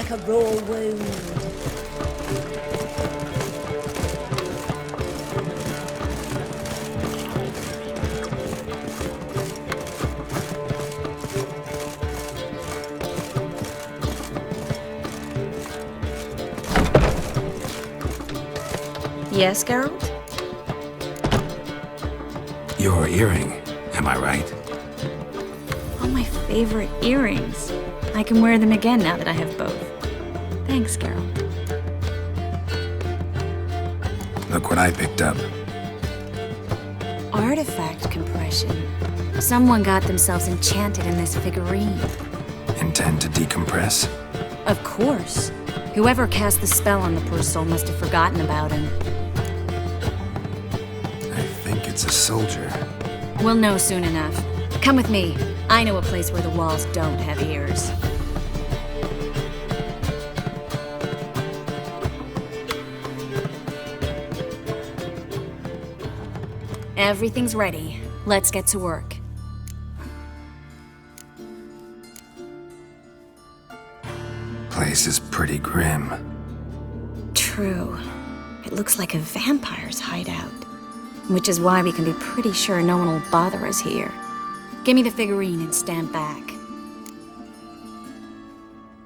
like a raw wound. Yes, Geralt? Your earring, am I right? Oh, my favorite earrings. I can wear them again now that I have both. Thanks, Geralt. Look what I picked up. Artifact compression. Someone got themselves enchanted in this figurine. Intend to decompress? Of course. Whoever cast the spell on the poor soul must have forgotten about him. I think it's a soldier. We'll know soon enough. Come with me. I know a place where the walls don't have ears. Everything's ready. Let's get to work. Place is pretty grim. True. It looks like a vampire's hideout. Which is why we can be pretty sure no one will bother us here. Give me the figurine and stand back.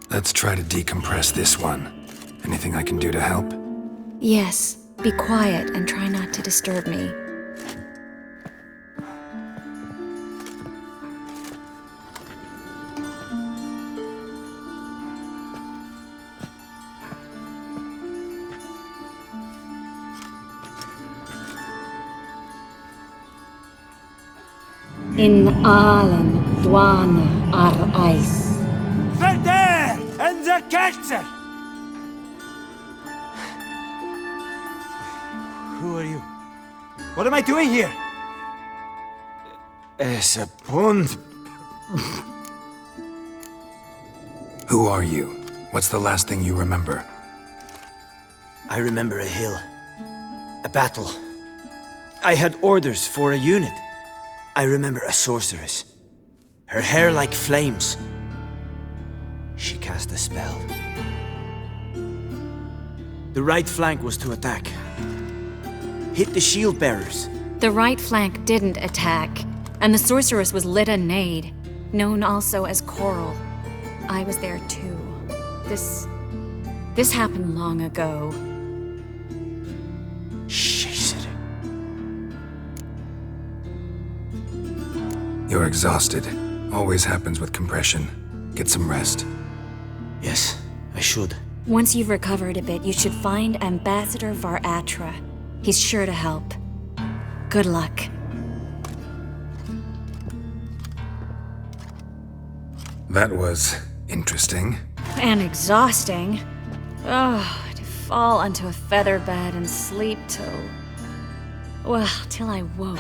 Let's try to decompress this one. Anything I can do to help? Yes, be quiet and try not to disturb me. In Aalen, Dwana, ar Eis. Verder! And the Kerzer! Who are you? What am I doing here? Es a pond. Who are you? What's the last thing you remember? I remember a hill. A battle. I had orders for a unit. I remember a sorceress. Her hair like flames. She cast a spell. The right flank was to attack. Hit the shield bearers. The right flank didn't attack, and the sorceress was Lita Nade, known also as Coral. I was there too. This happened long ago. You're exhausted. Always happens with compression. Get some rest. Yes, I should. Once you've recovered a bit, you should find Ambassador Varatra. He's sure to help. Good luck. That was interesting. And exhausting. Oh, to fall onto a feather bed and sleep till I woke.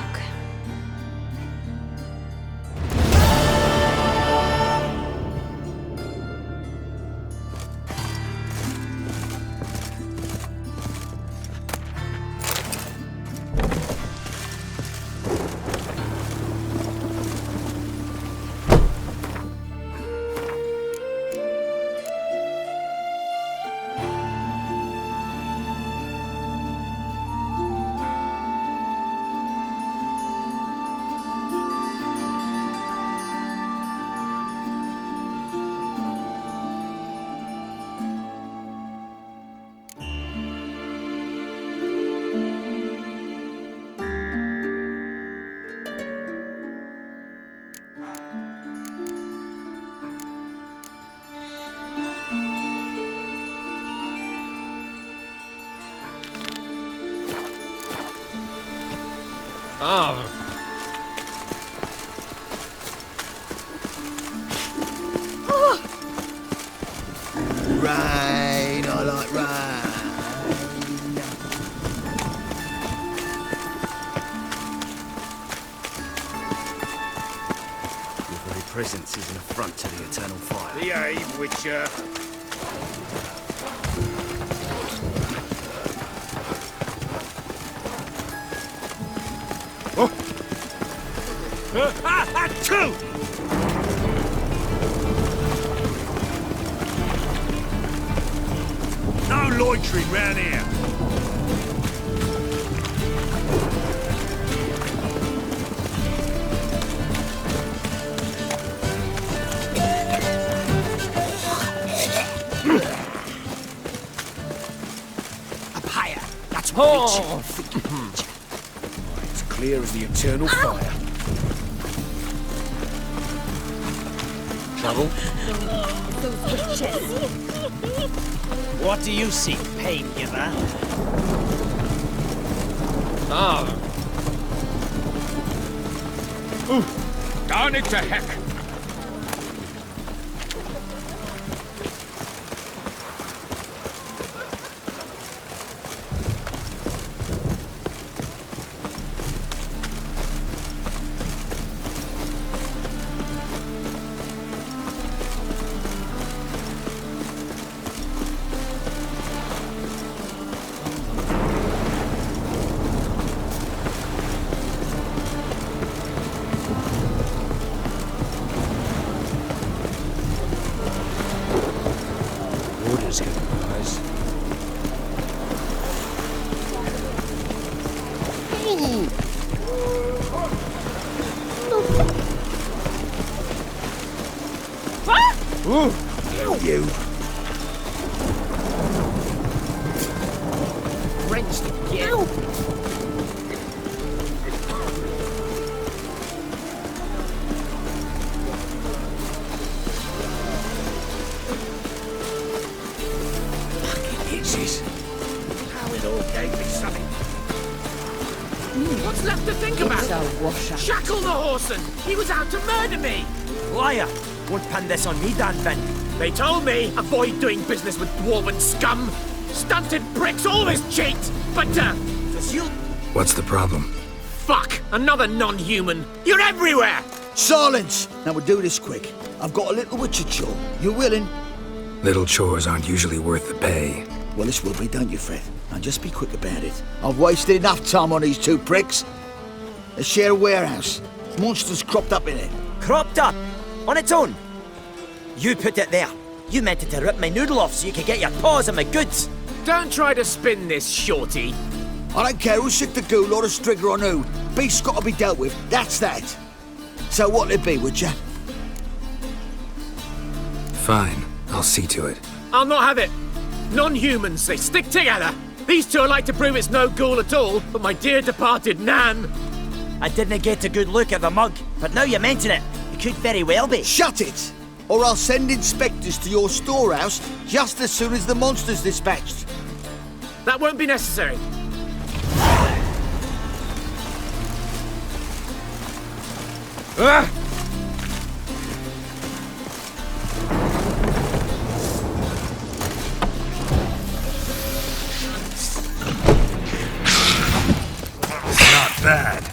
Oh. Rain, I like rain. Your very presence is an affront to the eternal fire. Behave, Witcher. Two! loitering round here. Up higher. That's what It's clear as the eternal fire. Trouble? What do you seek, pain giver? Darn it to heck! Water's gonna rise. Ooh, you. Wrenched again. Itches. How it all gave me something. What's left to think about? It's a washer. Shackle the horseman! He was out to murder me! Liar! Won't pin this on me, Dan Vin. They told me, avoid doing business with dwarven scum! Stunted pricks always cheat! But, Does you... What's the problem? fuck! Another non-human! You're everywhere! Silence! Now we'll do this quick. I've got a little witcher chore. You willing? Little chores aren't usually worth the pay. Well, this will be, don't you, Fred? Now just be quick about it. I've wasted enough time on these two pricks. They share a warehouse. Monsters cropped up in it. Cropped up? On its own? You put it there. You meant it to rip my noodle off so you could get your paws on my goods. Don't try to spin this, shorty. I don't care who's sick the ghoul or the strigger on who. Beast's got to be dealt with. That's that. So what'll it be, would ya? Fine, I'll see to it. I'll not have it. Non-humans, they stick together. These two are like to prove it's no ghoul at all, but my dear departed Nan. I didn't get a good look at the mug, but now you mention it, it could very well be. Shut it! Or I'll send inspectors to your storehouse just as soon as the monster's dispatched. That won't be necessary. Not bad.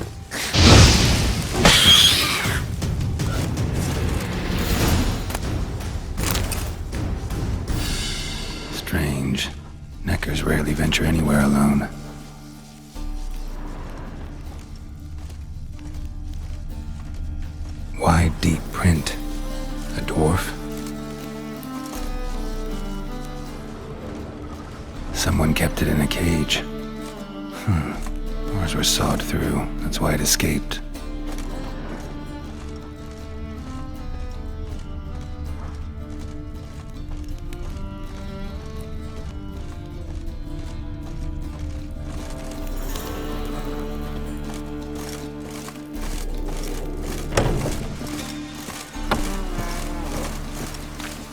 Strange. Neckers rarely venture anywhere alone. Wide, deep print. A dwarf? Someone kept it in a cage. Doors were sawed through. That's why it escaped.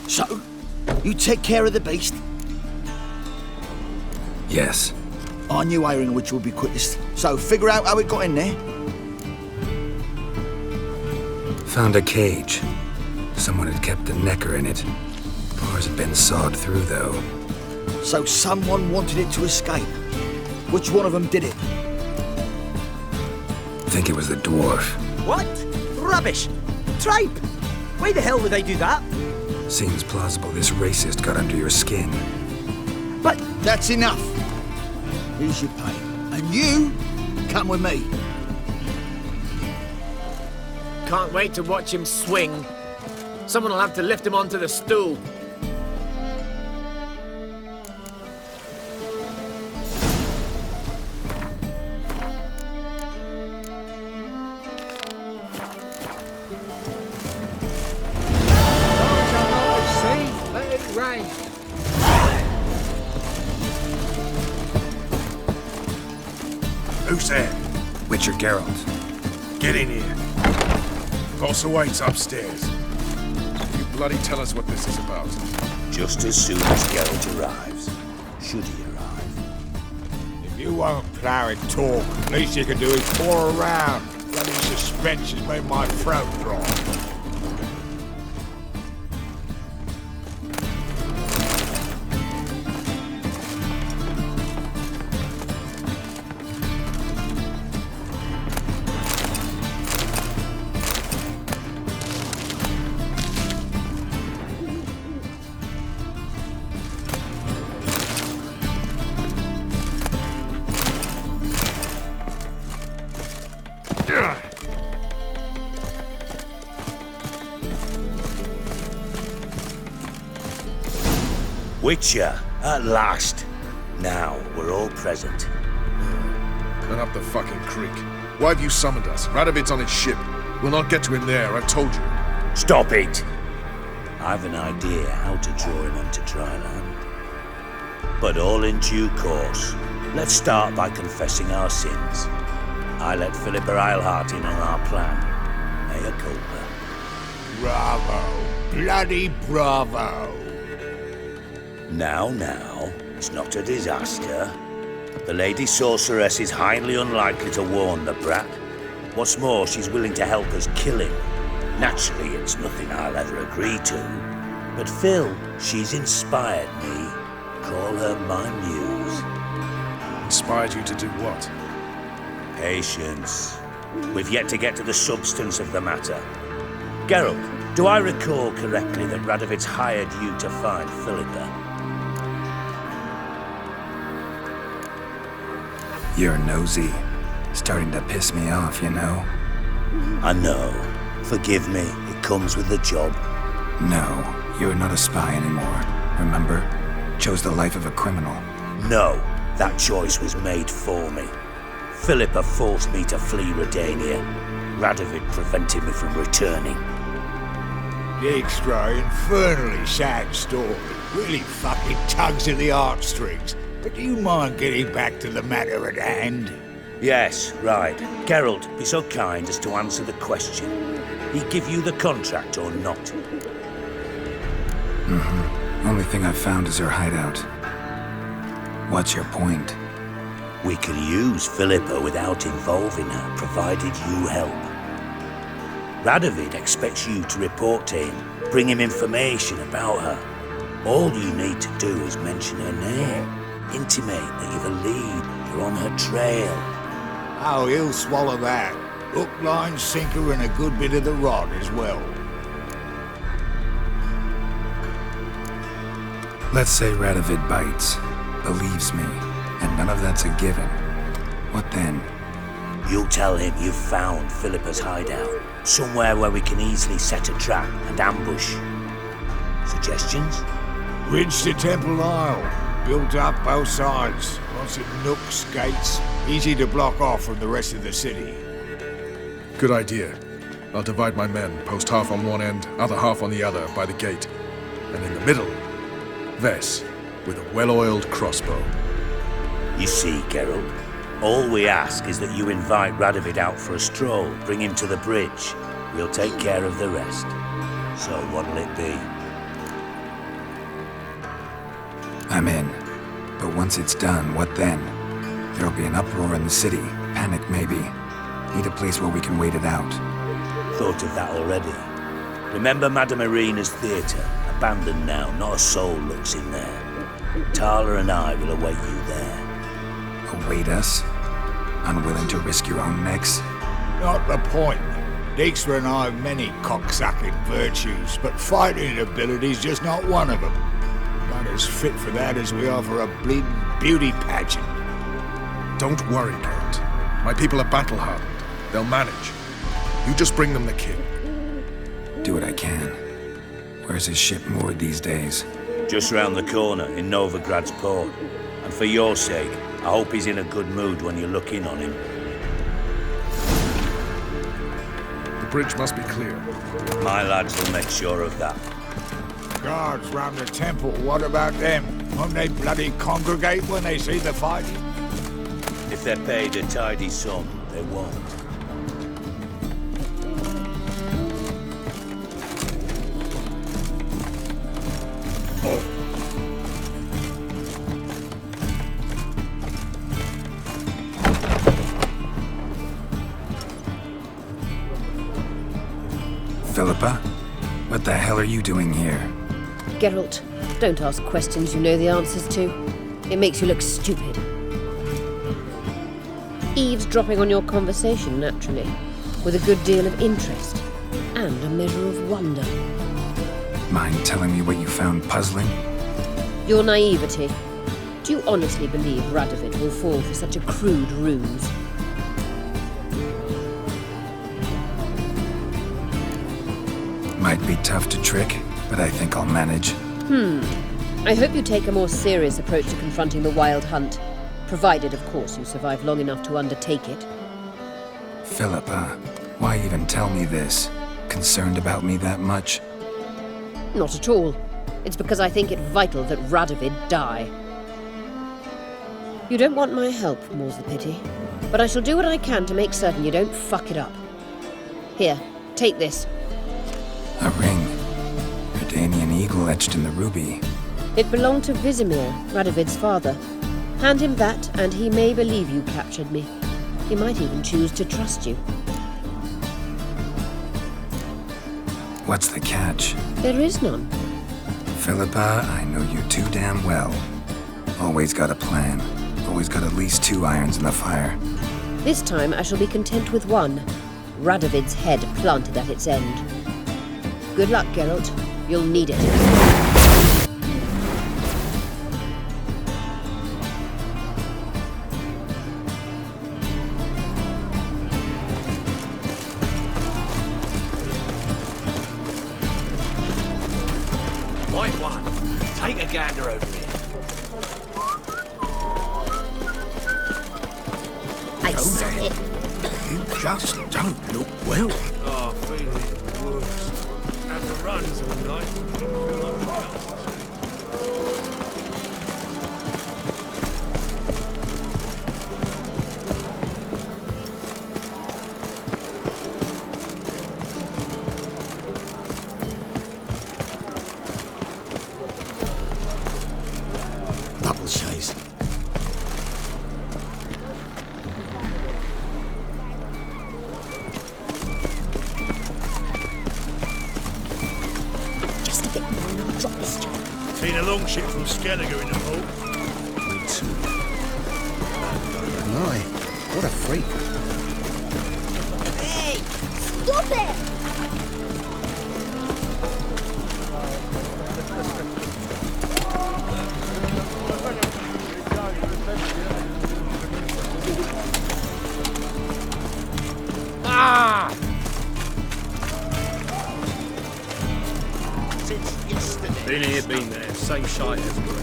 So, you take care of the beast? Yes. I knew airing which would be quickest. So, figure out how it got in there. Found a cage. Someone had kept the necker in it. Bars had been sawed through, though. So someone wanted it to escape. Which one of them did it? Think it was the dwarf. What? Rubbish! Tripe! Why the hell would I do that? Seems plausible this racist got under your skin. But That's enough. Here's your pay. And you, come with me. Can't wait to watch him swing. Someone will have to lift him onto the stool. Who's there? Witcher Geralt. Get in here. Boss awaits upstairs. You bloody tell us what this is about. Just as soon as Geralt arrives. Should he arrive. If you won't plough and talk, least you can do is pour around. Bloody suspense has made my throat dry. Witcher, at last. Now, we're all present. Turn up the fucking creek. Why have you summoned us? Radovid's on his ship. We'll not get to him there, I've told you. Stop it! I've an idea how to draw him onto dry land. But all in due course. Let's start by confessing our sins. I let Philippa Eilhart in on our plan. Mea culpa. Bravo. Bloody bravo. Now, it's not a disaster. The Lady Sorceress is highly unlikely to warn the brat. What's more, she's willing to help us kill him. Naturally, it's nothing I'll ever agree to. But Phil, she's inspired me. Call her my muse. Inspired you to do what? Patience. We've yet to get to the substance of the matter. Geralt, do I recall correctly that Radovid's hired you to find Philippa? You're nosy. Starting to piss me off, you know? I know. Forgive me, it comes with the job. No, you're not a spy anymore. Remember? Chose the life of a criminal. No, that choice was made for me. Philippa forced me to flee Redania. Radovid prevented me from returning. Dijkstra, infernally sad story. Really fucking tugs at the heartstrings. But do you mind getting back to the matter at hand? Yes, right. Geralt, be so kind as to answer the question. He give you the contract or not? Only thing I've found is her hideout. What's your point? We can use Philippa without involving her, provided you help. Radovid expects you to report to him, bring him information about her. All you need to do is mention her name. Intimate that you've a lead, you're on her trail. Oh, he'll swallow that. Hook, line, sinker, and a good bit of the rod as well. Let's say Radovid bites, believes me, and none of that's a given. What then? You'll tell him you've found Philippa's hideout, somewhere where we can easily set a trap and ambush. Suggestions? Ridge to Temple Isle. Built up both sides. Lots of nooks, gates. Easy to block off from the rest of the city. Good idea. I'll divide my men, post half on one end, other half on the other, by the gate. And in the middle, Vess, with a well-oiled crossbow. You see, Geralt, all we ask is that you invite Radovid out for a stroll, bring him to the bridge. We'll take care of the rest. So what'll it be? I'm in. But once it's done, what then? There'll be an uproar in the city. Panic, maybe. Need a place where we can wait it out. Thought of that already. Remember Madame Irina's theatre? Abandoned now, not a soul looks in there. Tala and I will await you there. Await us? Unwilling to risk your own necks? Not the point. Dijkstra and I have many cocksucking virtues, but fighting ability's just not one of them. Not as fit for that as we are for a bleeding beauty pageant. Don't worry, Geralt. My people are battle-hardened. They'll manage. You just bring them the king. Do what I can. Where's his ship moored these days? Just round the corner, in Novigrad's port. And for your sake, I hope he's in a good mood when you look in on him. The bridge must be clear. My lads will make sure of that. Guards round the temple, what about them? Won't they bloody congregate when they see the fighting? If they're paid a tidy sum, they won't. Philippa? What the hell are you doing here? Geralt, don't ask questions you know the answers to. It makes you look stupid. Eavesdropping on your conversation, naturally, with a good deal of interest and a measure of wonder. Mind telling me what you found puzzling? Your naivety. Do you honestly believe Radovid will fall for such a crude ruse? Might be tough to trick, but I think I'll manage. I hope you take a more serious approach to confronting the Wild Hunt. Provided, of course, you survive long enough to undertake it. Philippa, why even tell me this? Concerned about me that much? Not at all. It's because I think it vital that Radovid die. You don't want my help, more's the pity. But I shall do what I can to make certain you don't fuck it up. Here, take this. A ring. Redanian eagle etched in the ruby. It belonged to Vizimir, Radovid's father. Hand him that, and he may believe you captured me. He might even choose to trust you. What's the catch? There is none. Philippa, I know you too damn well. Always got a plan. Always got at least 2 irons in the fire. This time I shall be content with one. Radovid's head planted at its end. Good luck, Geralt. You'll need it. Right one. Take a gander over here. I saw it. You just don't look well. Oh, feeling worse. Had the runs all night. Double chase. Just a bit more and I'll drop this job. Seen a long ship from Skelliger in the hall. Me too. My, what a freak. Hey! Stop it! Ah! Since yesterday. Been here, been there. Same shite everywhere.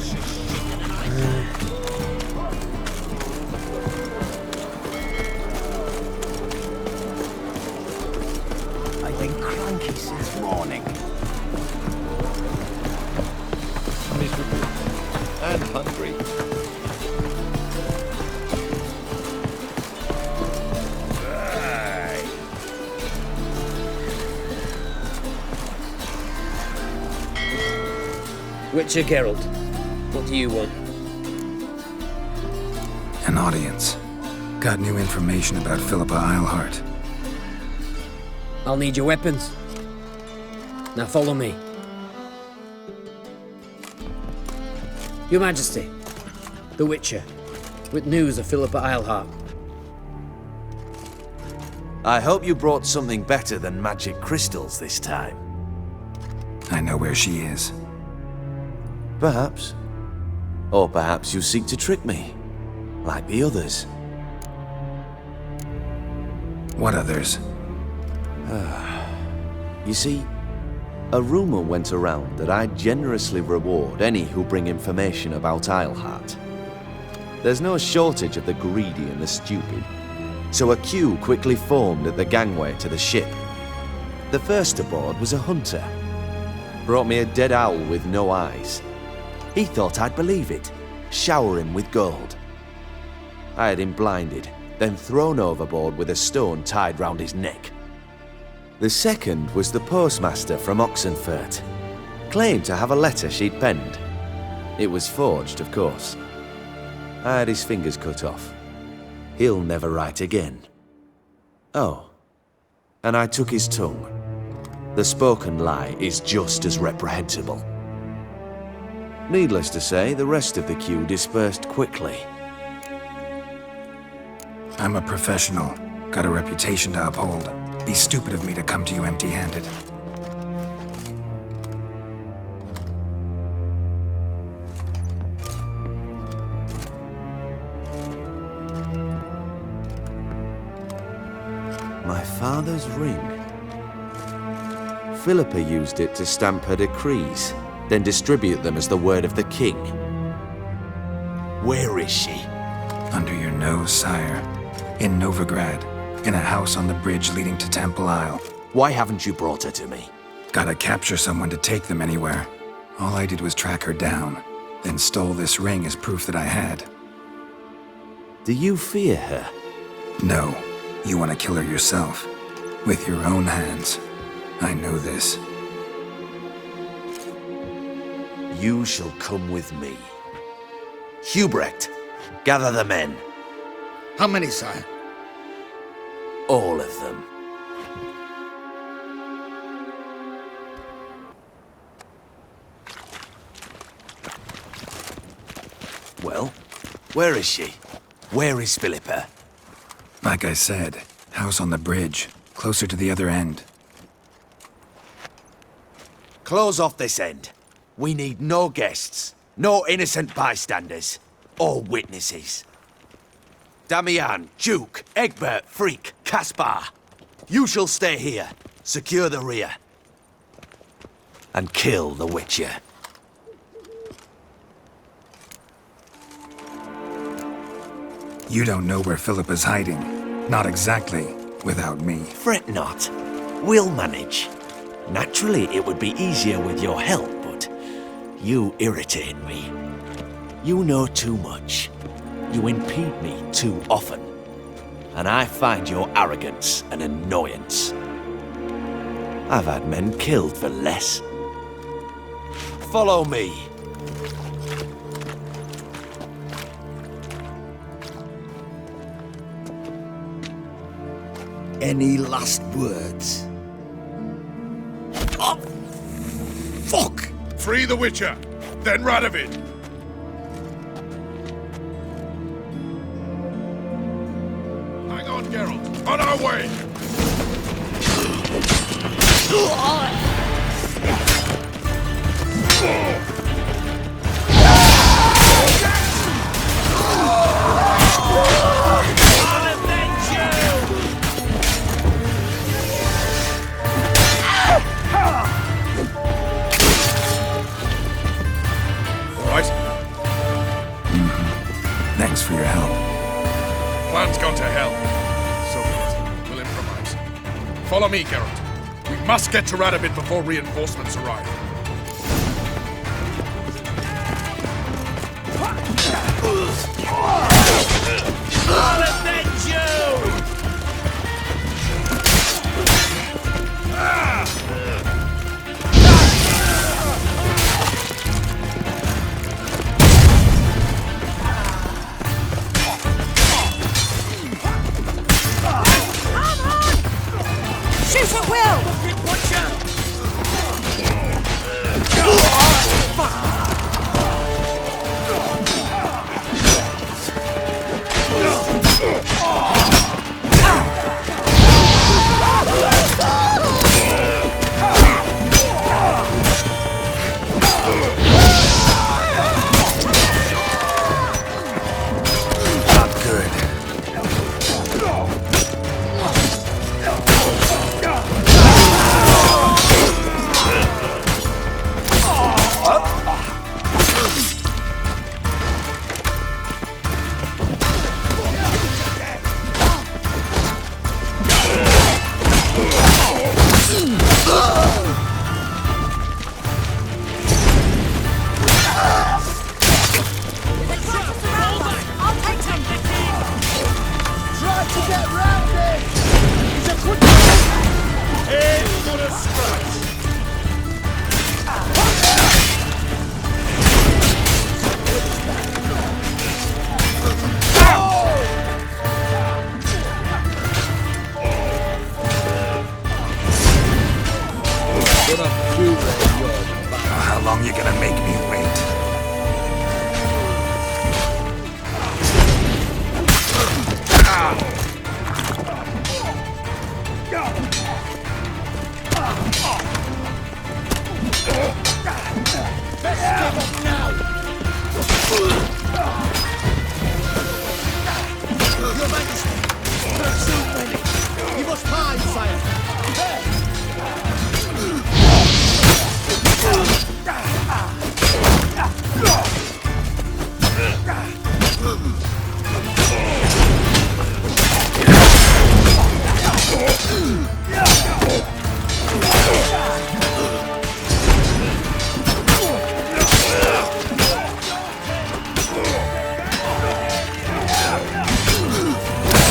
I've been cranky since morning. Miserable. And hungry. Witcher Geralt, what do you want? An audience. Got new information about Philippa Eilhart. I'll need your weapons. Now follow me. Your Majesty, the Witcher, with news of Philippa Eilhart. I hope you brought something better than magic crystals this time. I know where she is. Perhaps. Or perhaps you seek to trick me, like the others. What others? You see, a rumor went around that I generously reward any who bring information about Eilhart. There's no shortage of the greedy and the stupid, so a queue quickly formed at the gangway to the ship. The first aboard was a hunter. Brought me a dead owl with no eyes. He thought I'd believe it, shower him with gold. I had him blinded, then thrown overboard with a stone tied round his neck. The second was the postmaster from Oxenfurt. Claimed to have a letter she'd penned. It was forged, of course. I had his fingers cut off. He'll never write again. Oh, and I took his tongue. The spoken lie is just as reprehensible. Needless to say, the rest of the queue dispersed quickly. I'm a professional. Got a reputation to uphold. Be stupid of me to come to you empty-handed. My father's ring. Philippa used it to stamp her decrees, then distribute them as the word of the king. Where is she? Under your nose, sire. In Novigrad. In a house on the bridge leading to Temple Isle. Why haven't you brought her to me? Gotta capture someone to take them anywhere. All I did was track her down, then stole this ring as proof that I had. Do you fear her? No. You want to kill her yourself. With your own hands. I know this. You shall come with me. Hubrecht, gather the men. How many, sire? All of them. Well, where is she? Where is Philippa? Like I said, house on the bridge, closer to the other end. Close off this end. We need no guests, no innocent bystanders, or witnesses. Damian, Duke, Egbert, Freak, Caspar. You shall stay here, secure the rear, and kill the Witcher. You don't know where Philippa's hiding. Not exactly, without me. Fret not. We'll manage. Naturally, it would be easier with your help, but you irritate me. You know too much. You impede me too often. And I find your arrogance an annoyance. I've had men killed for less. Follow me. Any last words? Oh, fuck! Free the Witcher, then Radovid. Hang on, Geralt. On our way! Thanks for your help. Plan's gone to hell. So be it. We'll improvise. Follow me, Geralt. We must get to Radovid before reinforcements arrive. I'll avenge you! Shoot at will!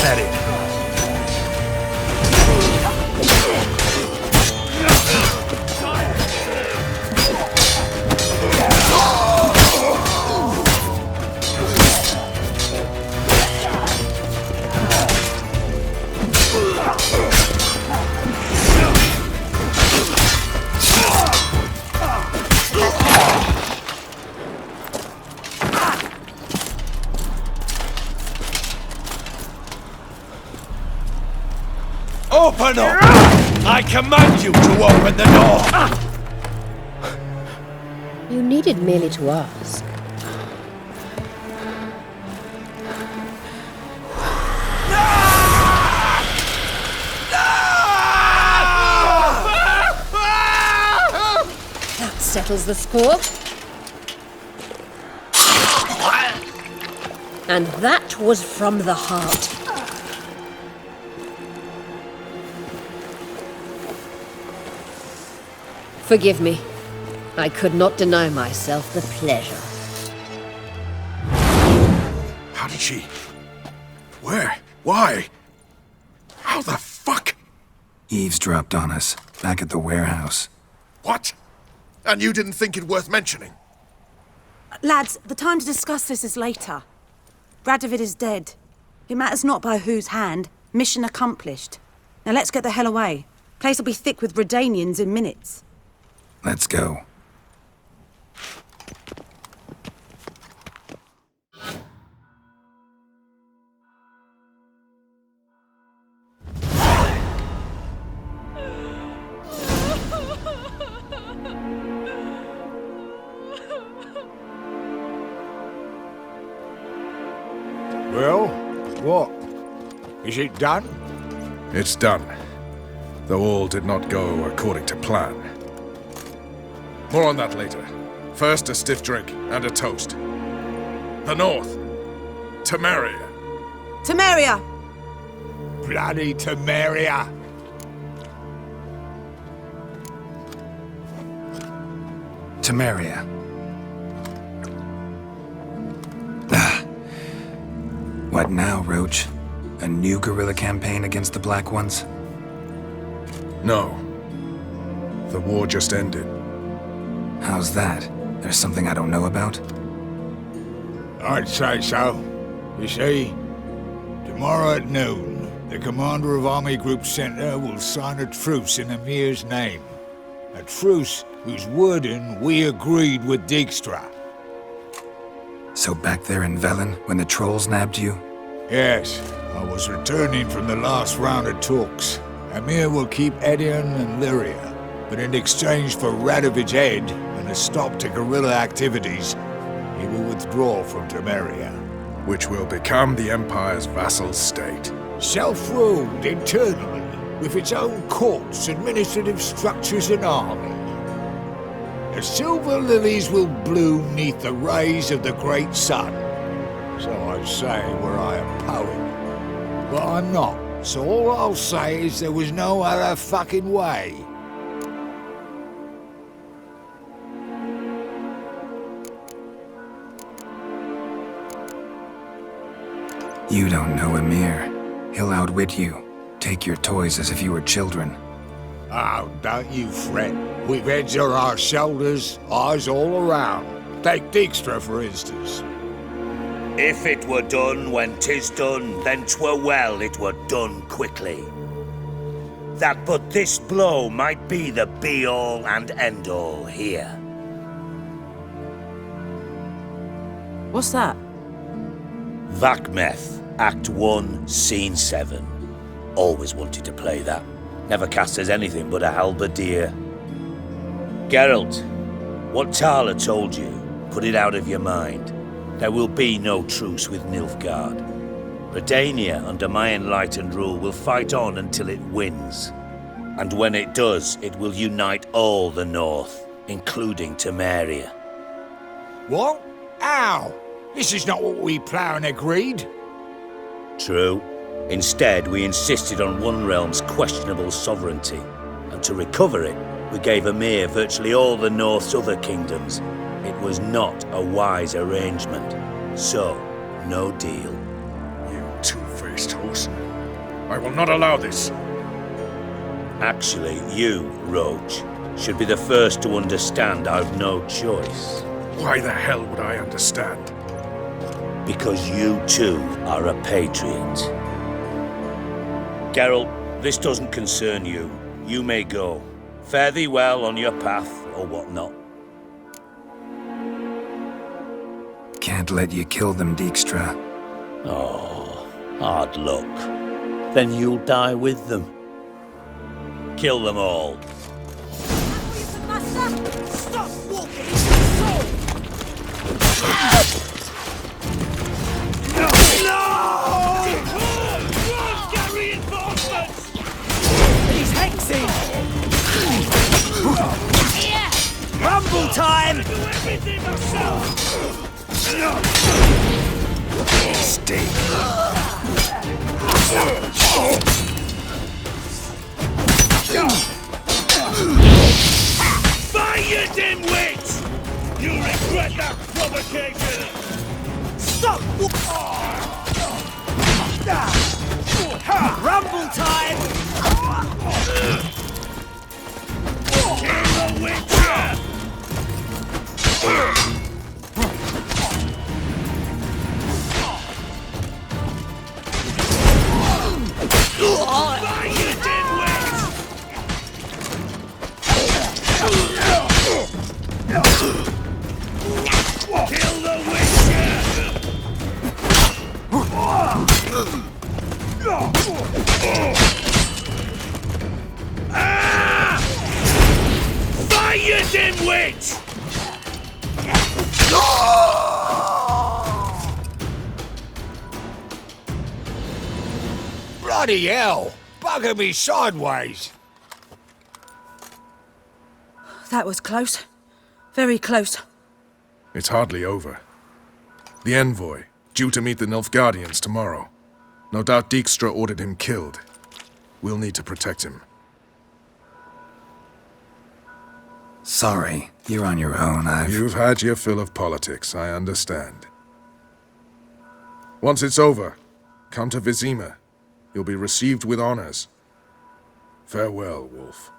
Let it. Open up! I command you to open the door! You needed merely to ask. That settles the score. And that was from the heart. Forgive me. I could not deny myself the pleasure. How did she... Where? Why? How the fuck? Eavesdropped on us, back at the warehouse. What? And you didn't think it worth mentioning? Lads, the time to discuss this is later. Radovid is dead. It matters not by whose hand. Mission accomplished. Now let's get the hell away. Place will be thick with Redanians in minutes. Let's go. Well, what? Is it done? It's done. Though all did not go according to plan. More on that later. First, a stiff drink and a toast. The North. Temeria. Temeria! Bloody Temeria! Temeria. What now, Roach? A new guerrilla campaign against the Black Ones? No. The war just ended. How's that? There's something I don't know about? I'd say so. You see, tomorrow at noon, the commander of Army Group Center will sign a truce in Emir's name. A truce whose wording we agreed with Dijkstra. So back there in Velen, when the trolls nabbed you? Yes, I was returning from the last round of talks. Emir will keep Edion and Lyria, but in exchange for Radovid's head and a stop to guerrilla activities, he will withdraw from Temeria. Which will become the Empire's vassal state. Self-ruled internally, with its own courts, administrative structures and army. The silver lilies will bloom neath the rays of the great sun. So I say were I a poet. But I'm not, so all I'll say is there was no other fucking way. You don't know Emir. He'll outwit you. Take your toys as if you were children. Oh, don't you fret. We've heads on our shoulders, eyes all around. Take Dijkstra, for instance. If it were done when 'tis done, then 'twere well it were done quickly. That but this blow might be the be-all and end-all here. What's that? Vakmeth, Act 1, Scene 7. Always wanted to play that. Never cast as anything but a halberdier. Geralt, what Tala told you, put it out of your mind. There will be no truce with Nilfgaard. Redania, under my enlightened rule, will fight on until it wins. And when it does, it will unite all the North, including Temeria. What? How? This is not what we planned and agreed. True. Instead, we insisted on one realm's questionable sovereignty. And to recover it, we gave Emir virtually all the North's other kingdoms. It was not a wise arrangement. So, no deal. You two-faced beast, Horson. I will not allow this. Actually, you, Roach, should be the first to understand I've no choice. Why the hell would I understand? Because you too are a patriot. Geralt, this doesn't concern you. You may go. Fare thee well on your path, or whatnot. Can't let you kill them, Dijkstra. Oh, hard luck. Then you'll die with them. Kill them all. Stop walking! No! Get reinforcements! He's hexing! Rumble time! Do everything myself! Stay. Fire, you dimwit! You'll regret that provocation! Stop! Rumble time! Kill the Witcher! Fire, you dimwit! Kill the Witcher! Ah! Fire, you dimwit! Bloody hell! Bugger me sideways! That was close. Very close. It's hardly over. The envoy, due to meet the Nilfgaardians tomorrow. No doubt Dijkstra ordered him killed. We'll need to protect him. Sorry, you're on your own. You've had your fill of politics, I understand. Once it's over, come to Vizima. You'll be received with honors. Farewell, Wolf.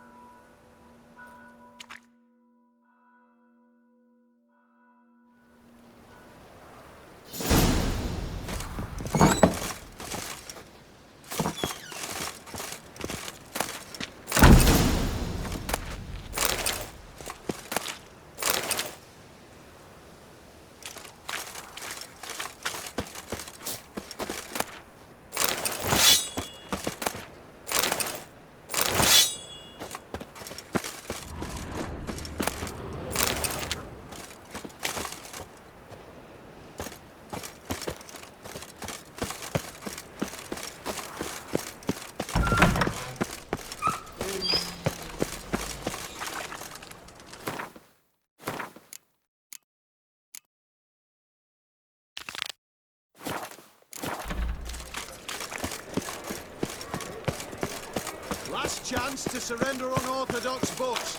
Last chance to surrender unorthodox books.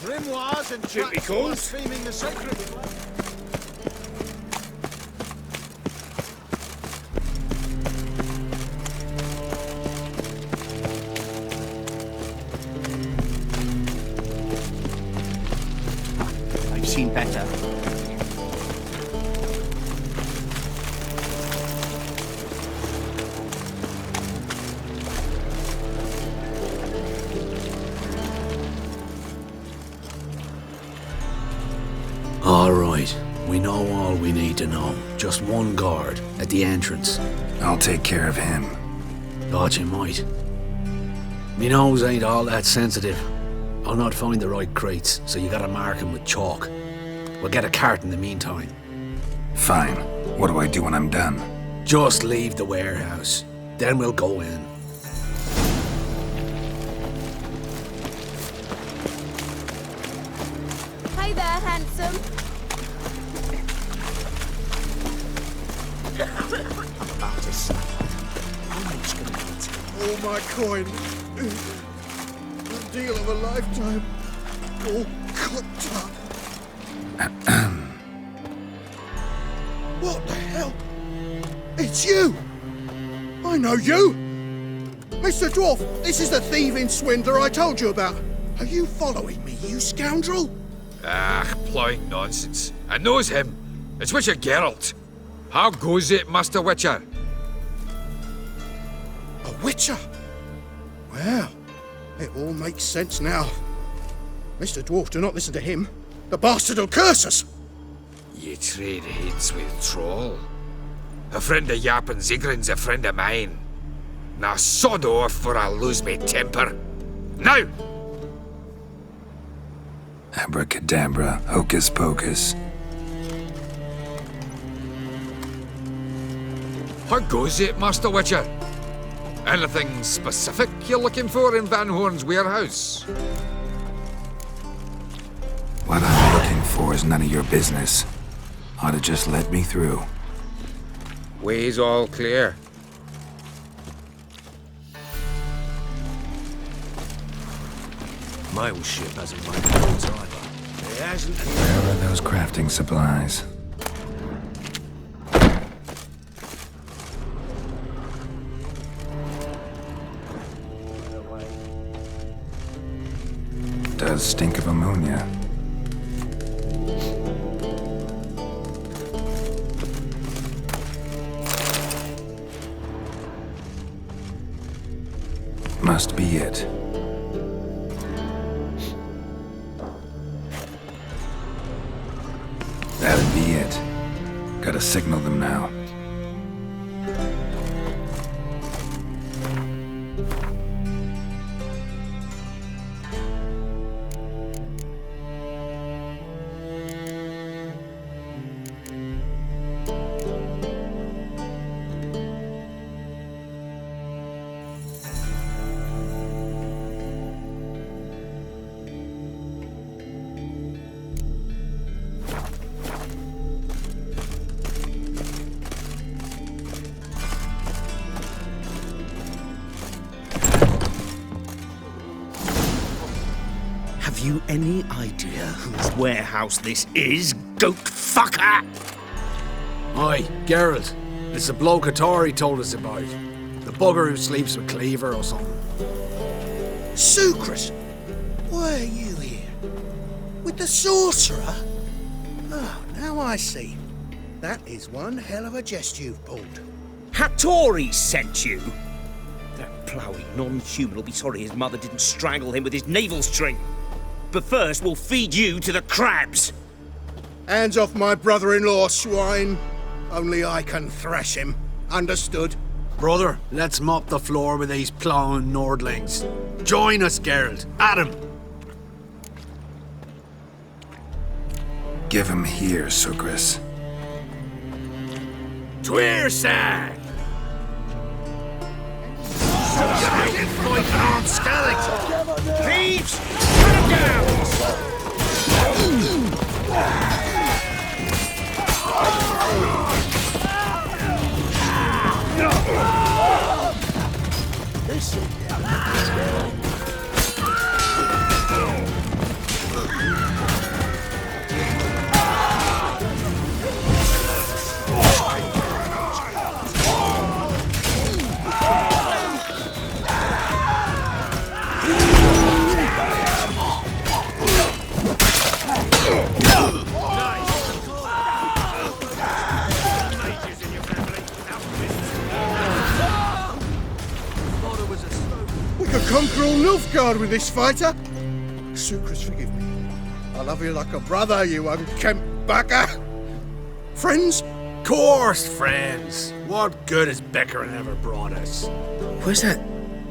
Grimoires and Should be tracts called. blaspheming the sacred. I've seen better. All right. We know all we need to know. Just one guard at the entrance. I'll take care of him. Thought you might. Me nose ain't all that sensitive. I'll not find the right crates, so you gotta mark him with chalk. We'll get a cart in the meantime. Fine. What do I do when I'm done? Just leave the warehouse. Then we'll go in. Hey there, handsome. About to say. How much can I get? Oh, my coin. The deal of a lifetime. All cooked up. What the hell? It's you! I know you! Mr. Dwarf, this is the thieving swindler I told you about. Are you following me, you scoundrel? Ah, ploying nonsense. I knows him. It's Witcher Geralt. How goes it, Master Witcher? A witcher? Well, it all makes sense now. Mr. Dwarf, do not listen to him. The bastard will curse us! Ye trade heads with troll. A friend of Yappin Zigrin's a friend of mine. Now sod off or I'll lose my temper. Now! Abracadabra, hocus pocus. How goes it, Master Witcher? Anything specific you're looking for in Van Horn's warehouse? What I'm looking for is none of your business. Ought to just let me through. Way's all clear. My ship hasn't made roads either. It hasn't. Where are those crafting supplies? Does stink of ammonia. Must be it. That'd be it. Gotta signal them now. Have you any idea whose warehouse this is, goat fucker? Aye, Geralt. It's the bloke Atari told us about. The bugger who sleeps with Cleaver or something. Sucrus! Why are you here? With the sorcerer? Oh, now I see. That is one hell of a jest you've pulled. Hattori sent you? That ploughing non-human will be sorry his mother didn't strangle him with his navel string. But first, we'll feed you to the crabs. Hands off my brother-in-law, swine. Only I can thrash him. Understood? Brother, let's mop the floor with these plowing Nordlings. Join us, Geralt. At him. Give him here, Sucrus. Tweersag! Thieves! Cut him down! We could conquer all Nilfgaard with this fighter. Sucrus, forgive me. I love you like a brother, you unkempt bugger. Friends? Course, friends. What good has Beckerin ever brought us? Where's that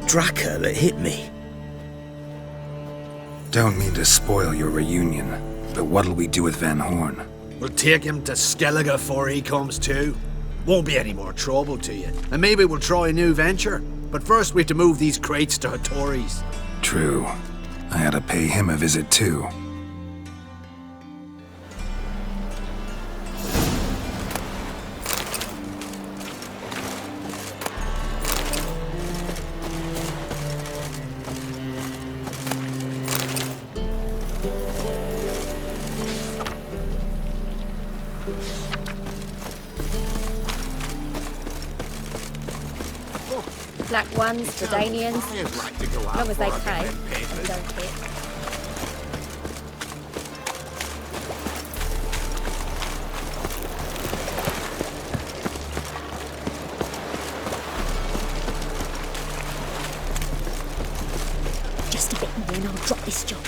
Draka that hit me? Don't mean to spoil your reunion, but what'll we do with Van Horn? We'll take him to Skellige before he comes too. Won't be any more trouble to you. And maybe we'll try a new venture. But first we have to move these crates to Hattori's. True. I had to pay him a visit too. Black ones, Jordanians. As long as they pay. I don't care. Just a bit more and I'll drop this job.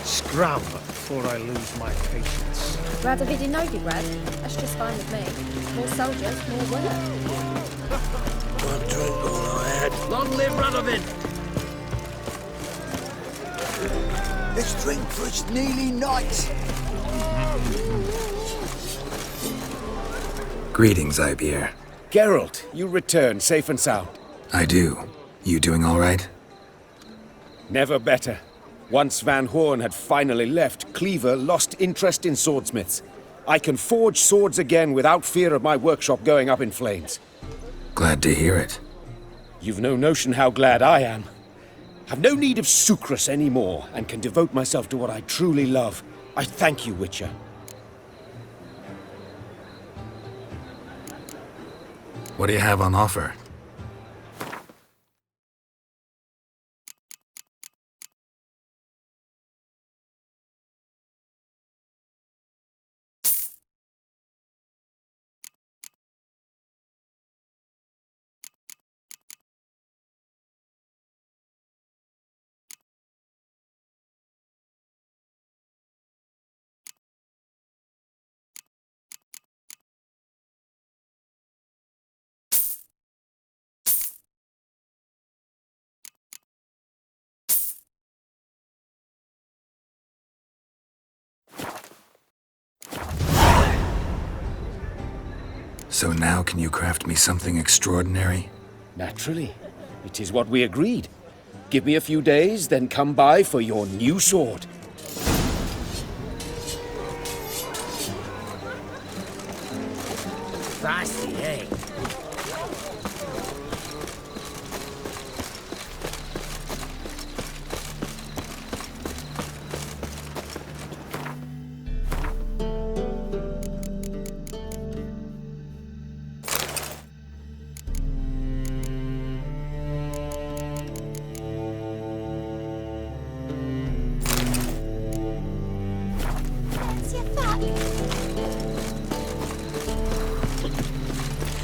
Scram before I lose my patience. Rather be Novi Rad. That's just fine with me. More soldiers, more work. One drink all I had. Long live Radovid! Let's drink for it's nearly night. Greetings, Ibeer. Geralt, you return safe and sound. I do. You doing all right? Never better. Once Van Horn had finally left, Cleaver lost interest in swordsmiths. I can forge swords again without fear of my workshop going up in flames. Glad to hear it. You've no notion how glad I am. I've no need of sucrus anymore, and can devote myself to what I truly love. I thank you, Witcher. What do you have on offer? So now can you craft me something extraordinary? Naturally. It is what we agreed. Give me a few days, then come by for your new sword. Feisty, eh?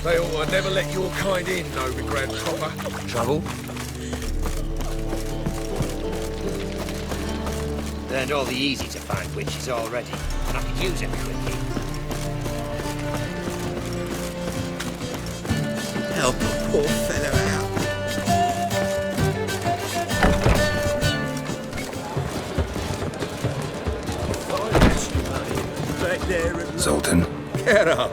They ought to never let your kind in, Novi Grand Copper. Trouble? Learned all the easy-to-find witches already, and I could use them quickly. Help a poor fellow out. Zoltan. Get out.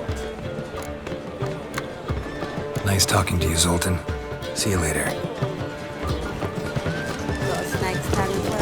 Nice talking to you, Zoltan. See you later. Got a snake's tail as well.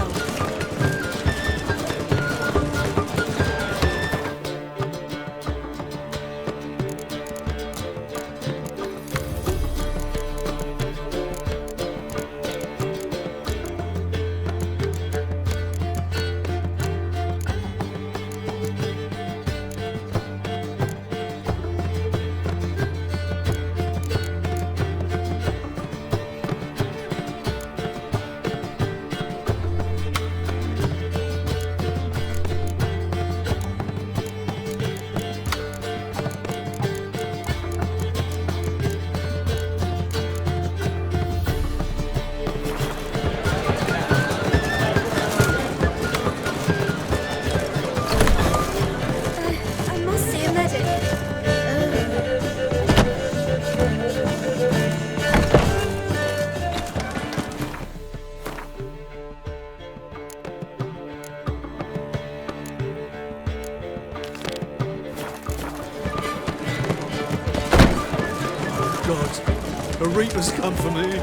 A Reaper's come for me.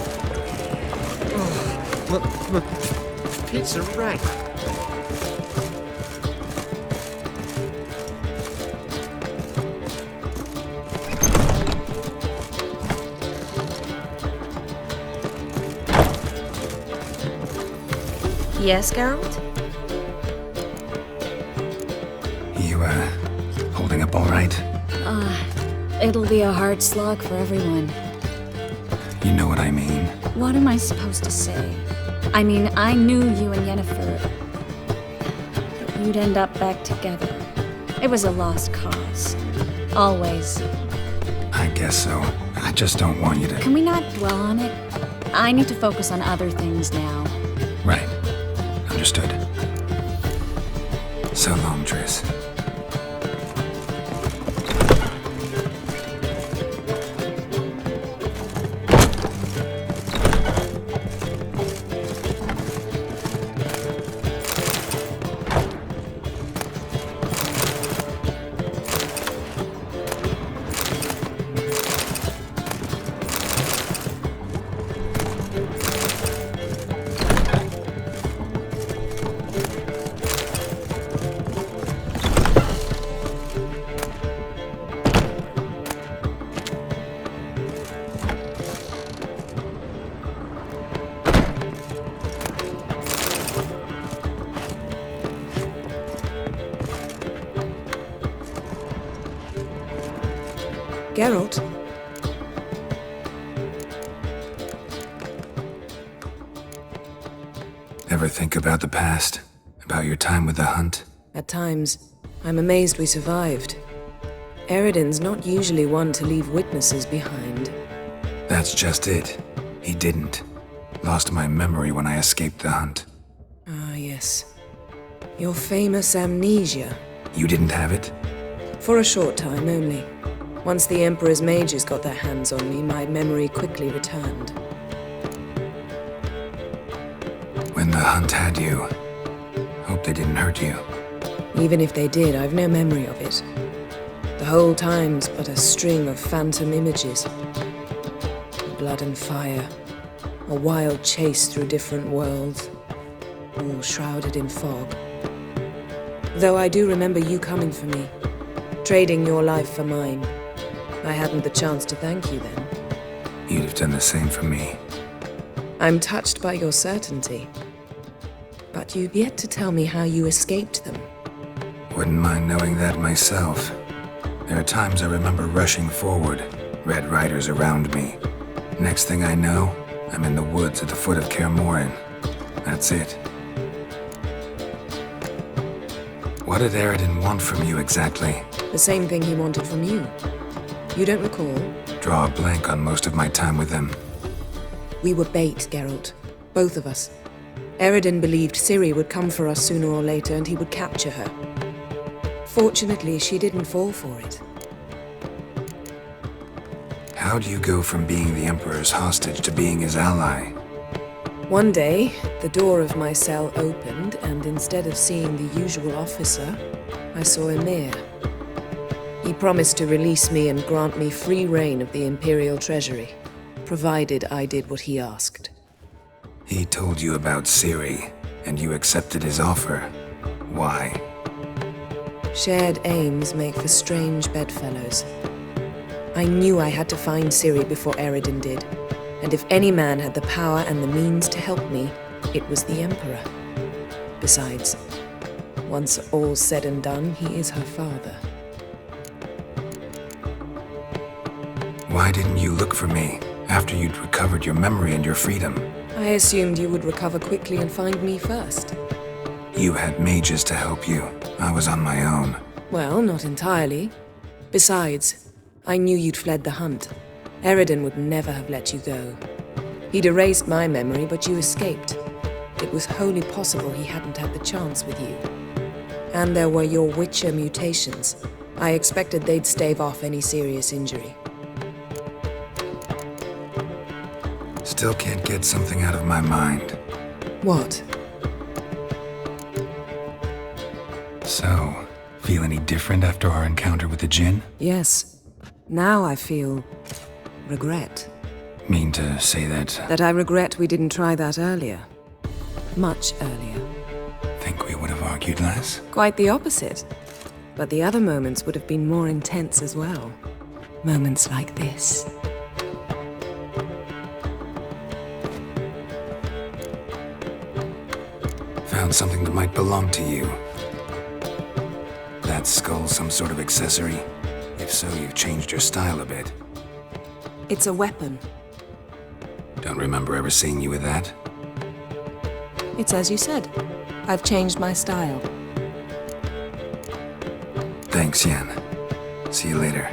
Oh, it's a wreck. Yes, Geralt? You, holding up all right? It'll be a hard slog for everyone. You know what I mean? What am I supposed to say? I mean, I knew you and Yennefer, that you'd end up back together. It was a lost cause. Always. I guess so. I just don't want you to... Can we not dwell on it? I need to focus on other things now. Right. Understood. So long, Triss. Geralt? Ever think about the past? About your time with the Hunt? At times, I'm amazed we survived. Eredin's not usually one to leave witnesses behind. That's just it. He didn't. Lost my memory when I escaped the Hunt. Ah, yes. Your famous amnesia. You didn't have it? For a short time only. Once the Emperor's mages got their hands on me, my memory quickly returned. When the Hunt had you, hope they didn't hurt you. Even if they did, I've no memory of it. The whole time's but a string of phantom images. Blood and fire. A wild chase through different worlds. All shrouded in fog. Though I do remember you coming for me. Trading your life for mine. I hadn't the chance to thank you then. You'd have done the same for me. I'm touched by your certainty. But you've yet to tell me how you escaped them. Wouldn't mind knowing that myself. There are times I remember rushing forward, Red Riders around me. Next thing I know, I'm in the woods at the foot of Kaer Morhen. That's it. What did Eredin want from you exactly? The same thing he wanted from you. You don't recall? Draw a blank on most of my time with them. We were bait, Geralt. Both of us. Eredin believed Ciri would come for us sooner or later and he would capture her. Fortunately, she didn't fall for it. How do you go from being the Emperor's hostage to being his ally? One day, the door of my cell opened, and instead of seeing the usual officer, I saw Emir. He promised to release me and grant me free reign of the Imperial Treasury, provided I did what he asked. He told you about Ciri, and you accepted his offer. Why? Shared aims make for strange bedfellows. I knew I had to find Ciri before Eredin did, and if any man had the power and the means to help me, it was the Emperor. Besides, once all's said and done, he is her father. Why didn't you look for me after you'd recovered your memory and your freedom? I assumed you would recover quickly and find me first. You had mages to help you. I was on my own. Well, not entirely. Besides, I knew you'd fled the Hunt. Eredin would never have let you go. He'd erased my memory, but you escaped. It was wholly possible he hadn't had the chance with you. And there were your Witcher mutations. I expected they'd stave off any serious injury. Still can't get something out of my mind. What? So, feel any different after our encounter with the Djinn? Yes. Now I feel... regret. Mean to say that... That I regret we didn't try that earlier. Much earlier. Think we would have argued less? Quite the opposite. But the other moments would have been more intense as well. Moments like this. Found something that might belong to you. That skull some sort of accessory? If If so, you've changed your style a bit. It's a weapon. Don't remember ever seeing you with that. It's as you said. I've changed my style. Thanks, Yen. See you later.